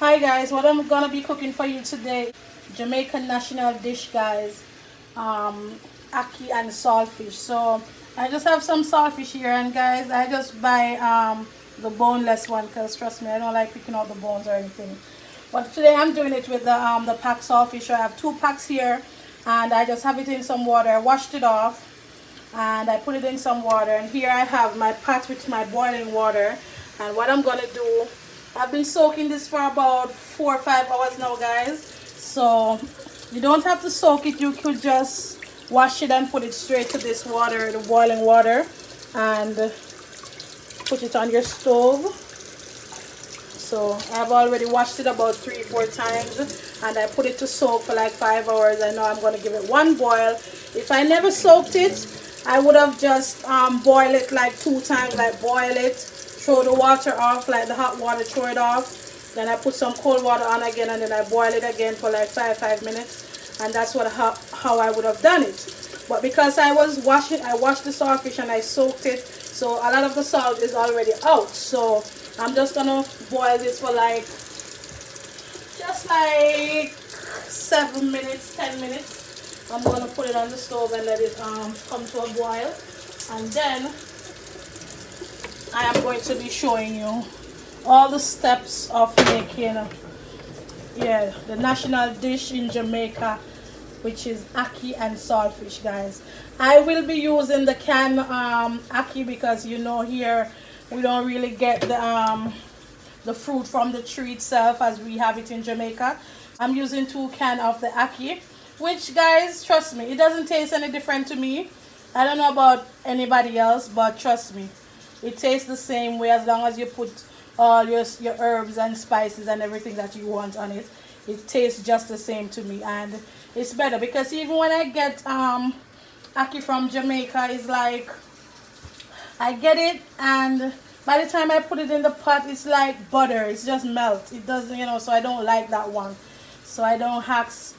Hi guys, what I'm gonna be cooking for you today, Jamaican national dish guys, ackee and saltfish. So I just have some saltfish here, and guys I just buy the boneless one because trust me, I don't like picking out the bones or anything. But today I'm doing it with the packed saltfish. So I have 2 packs here, and I just have it in some water. I washed it off and I put it in some water, and here I have my pot with my boiling water. And what I'm gonna do, I've been soaking this for about 4 or 5 hours now guys. So you don't have to soak it, you could just wash it and put it straight to this water, the boiling water, and put it on your stove. So I've already washed it about 3 or 4 times, and I put it to soak for like 5 hours. I know I'm going to give it one boil. If I never soaked it, I would have just boiled it like 2 times. Like boil it, throw the water off, like the hot water, throw it off. Then I put some cold water on again, and then I boil it again for like 5 minutes. And that's how I would have done it. But because I was washing, I washed the saltfish and I soaked it, so a lot of the salt is already out. So I'm just gonna boil this for like just like 7 minutes, 10 minutes. I'm gonna put it on the stove and let it come to a boil, and then I am going to be showing you all the steps of making the national dish in Jamaica, which is ackee and saltfish guys. I will be using the canned ackee because you know here we don't really get the fruit from the tree itself as we have it in Jamaica. I'm using 2 cans of the ackee, which guys, trust me, it doesn't taste any different to me. I don't know about anybody else, but trust me, it tastes the same way as long as you put all your herbs and spices and everything that you want on it. It tastes just the same to me, and it's better because even when I get ackee from Jamaica, it's like I get it, and by the time I put it in the pot, it's like butter. It's just melt. It doesn't, so I don't like that one. So I don't ask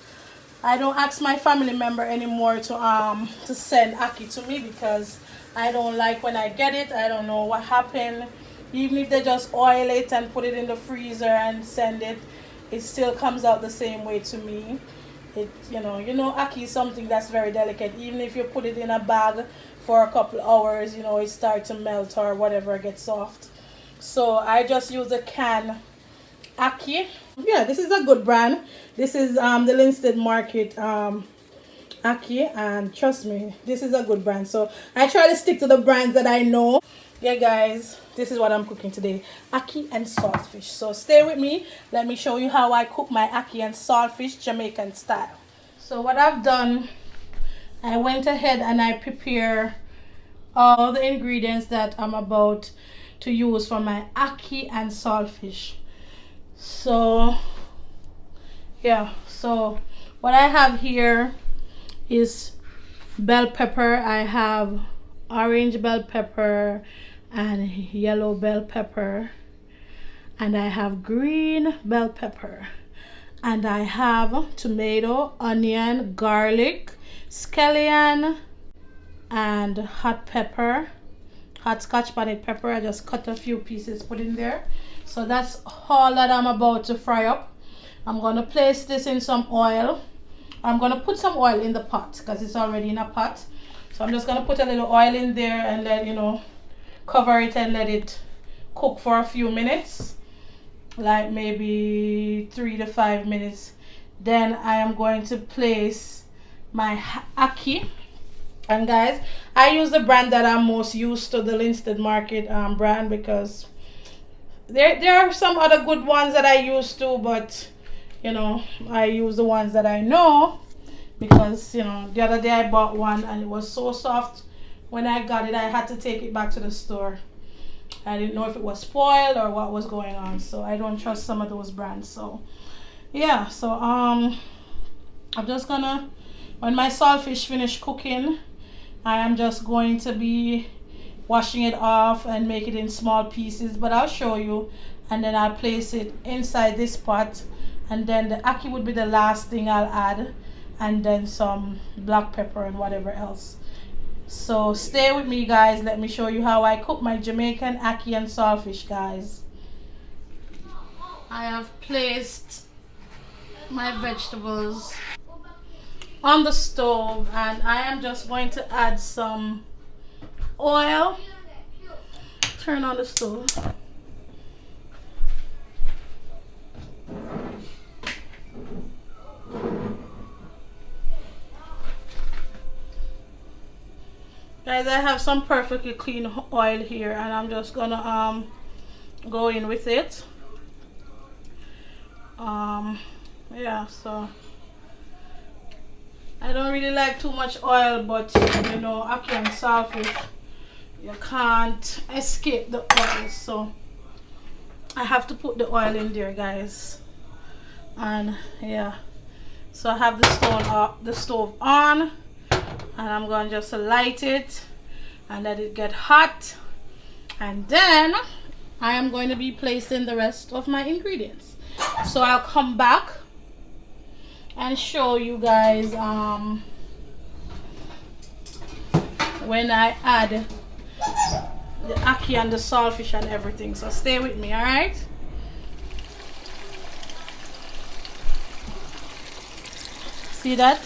my family member anymore to send ackee to me because I don't like when I get it. I don't know what happened. Even if they just oil it and put it in the freezer and send it, it still comes out the same way to me. Ackee is something that's very delicate. Even if you put it in a bag for a couple hours, it starts to melt or whatever, get soft. So I just use a can ackee. Yeah, this is a good brand. This is the Linstead Market ackee, and trust me, this is a good brand. So I try to stick to the brands that I know. Yeah guys, this is what I'm cooking today, ackee and saltfish. So stay with me, let me show you how I cook my ackee and saltfish Jamaican style. So what I've done, I went ahead and I prepare all the ingredients that I'm about to use for my ackee and saltfish. So yeah, so what I have here is bell pepper. I have orange bell pepper and yellow bell pepper, and I have green bell pepper, and I have tomato, onion, garlic, scallion, and hot pepper, hot scotch bonnet pepper. I just cut a few pieces, put in there. So that's all that I'm about to fry up. I'm gonna place this in some oil. I'm gonna put some oil in the pot because it's already in a pot. So I'm just gonna put a little oil in there and let cover it and let it cook for a few minutes, like maybe 3 to 5 minutes. Then I am going to place my ackee. And guys, I use the brand that I'm most used to, the Linstead Market brand, because there are some other good ones that I used to, but I use the ones that I know because the other day I bought one and it was so soft. When I got it, I had to take it back to the store. I didn't know if it was spoiled or what was going on, so I don't trust some of those brands. So yeah, so I'm just gonna, when my saltfish finish cooking, I am just going to be washing it off and make it in small pieces, but I'll show you. And then I'll place it inside this pot, and then the ackee would be the last thing I'll add, and then some black pepper and whatever else. So stay with me guys, let me show you how I cook my Jamaican ackee and saltfish guys. I have placed my vegetables on the stove, and I am just going to add some oil. Turn on the stove. Guys, I have some perfectly clean oil here, and I'm just gonna go in with it. Yeah, so I don't really like too much oil, but you know, ackee and saltfish, you can't escape the oil, so I have to put the oil in there, guys. And yeah, so I have the stove on, and I'm going to just light it and let it get hot, and then I am going to be placing the rest of my ingredients. So I'll come back and show you guys when I add the ackee and the saltfish and everything. So stay with me, all right? See that?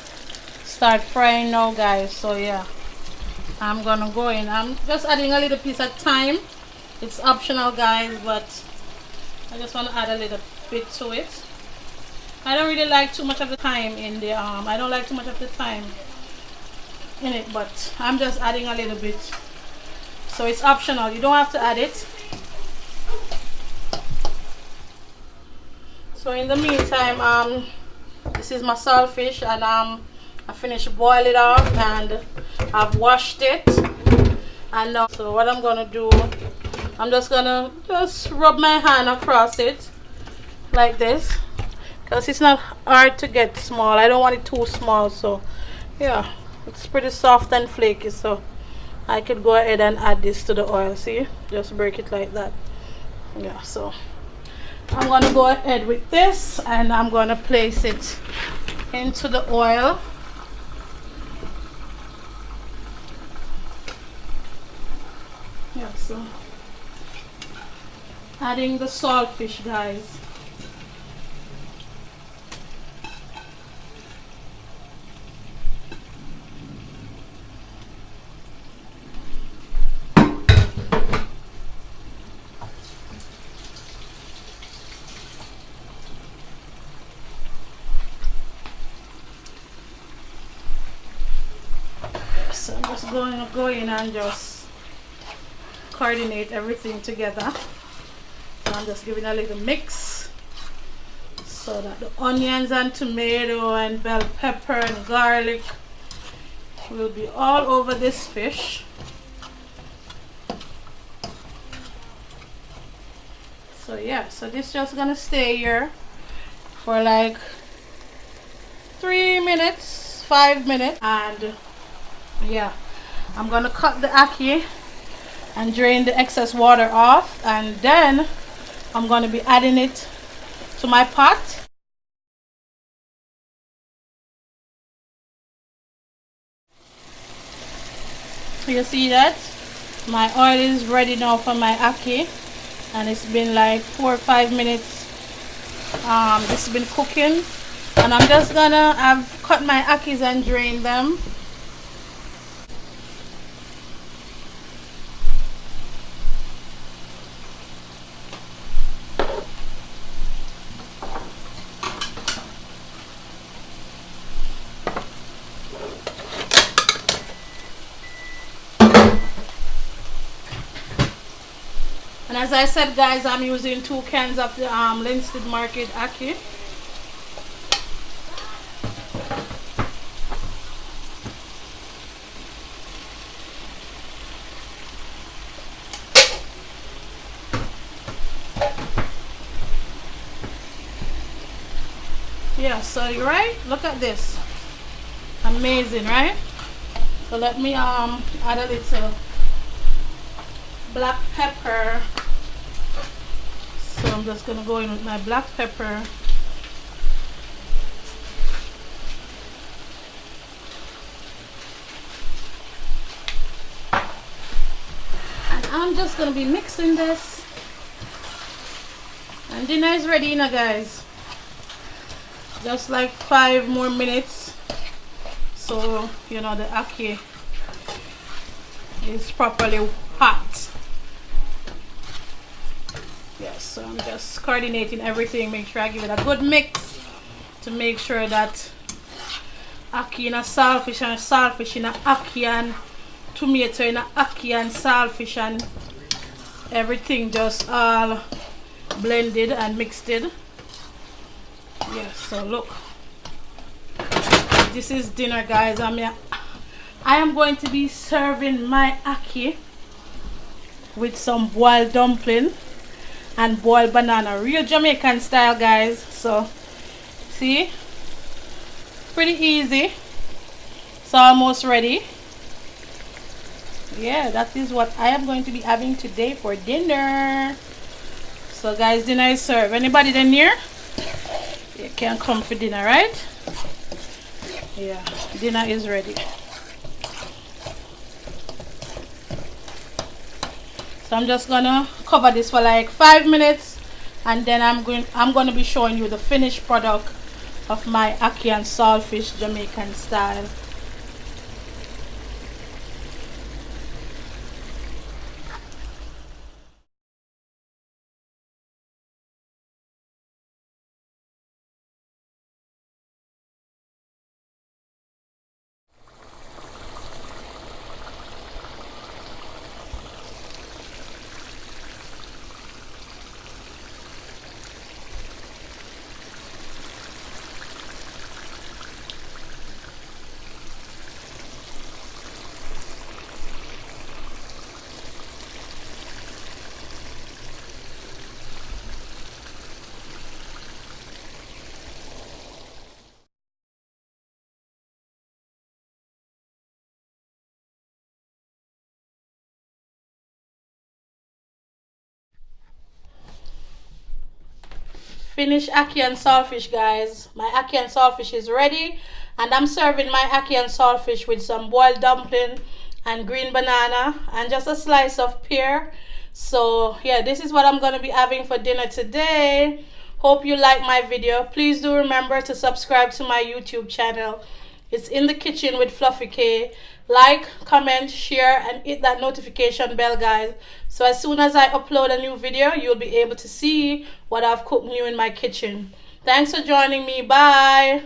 Start frying now, guys. So yeah, I'm gonna go in. I'm just adding a little piece of thyme. It's optional, guys, but I just want to add a little bit to it. I don't really like too much of the thyme in the I don't like too much of the thyme in it, but I'm just adding a little bit. So it's optional. You don't have to add it. So in the meantime, this is my saltfish, and I finished boiling it off, and I've washed it. And now, so what I'm gonna do, I'm just gonna rub my hand across it like this, because it's not hard to get small. I don't want it too small, so yeah, it's pretty soft and flaky, so I could go ahead and add this to the oil. See, just break it like that. Yeah, so I'm gonna go ahead with this, and I'm gonna place it into the oil. Yeah, so adding the saltfish, guys. So I'm just going to go in and just coordinate everything together. So I'm just giving a little mix so that the onions and tomato and bell pepper and garlic will be all over this fish. So yeah, so this is just gonna stay here for like 3 minutes, 5 minutes, and yeah, I'm gonna cut the ackee and drain the excess water off, and then I'm gonna be adding it to my pot. So you see that my oil is ready now for my ackee, and it's been like 4 or 5 minutes. This has been cooking, and I'm just gonna cut my ackees and drain them. And as I said, guys, I'm using 2 cans of the Linstead Market ackee. Yeah, so you're right. Look at this. Amazing, right? So let me add a little black pepper. So I'm just gonna go in with my black pepper. And I'm just gonna be mixing this and And dinner is ready now, guys. Just like 5 more minutes. So, you know, the ackee is properly hot. Yes, so I'm just coordinating everything, make sure I give it a good mix to make sure that ackee in a saltfish and saltfish in a ackee and tomato in a ackee and saltfish and everything just all blended and mixed it. Yes, so look, this is dinner, guys. I am going to be serving my ackee with some boiled dumpling and boiled banana, real Jamaican style, guys. So see, pretty easy. It's almost ready. Yeah, that is what I am going to be having today for dinner. So guys, dinner is served. Anybody then near, you can come for dinner, right? Yeah, dinner is ready. So I'm just gonna cover this for like 5 minutes, and then I'm gonna be showing you the finished product of my ackee and saltfish Jamaican style. Finished ackee and saltfish, guys. My ackee and saltfish is ready, and I'm serving my ackee and saltfish with some boiled dumpling and green banana and just a slice of pear. So yeah, this is what I'm gonna be having for dinner today. Hope you like my video. Please do remember to subscribe to my YouTube channel. It's In the Kitchen with Fluffy K. Like, comment, share, and hit that notification bell, guys. So as soon as I upload a new video, you'll be able to see what I've cooked new in my kitchen. Thanks for joining me. Bye.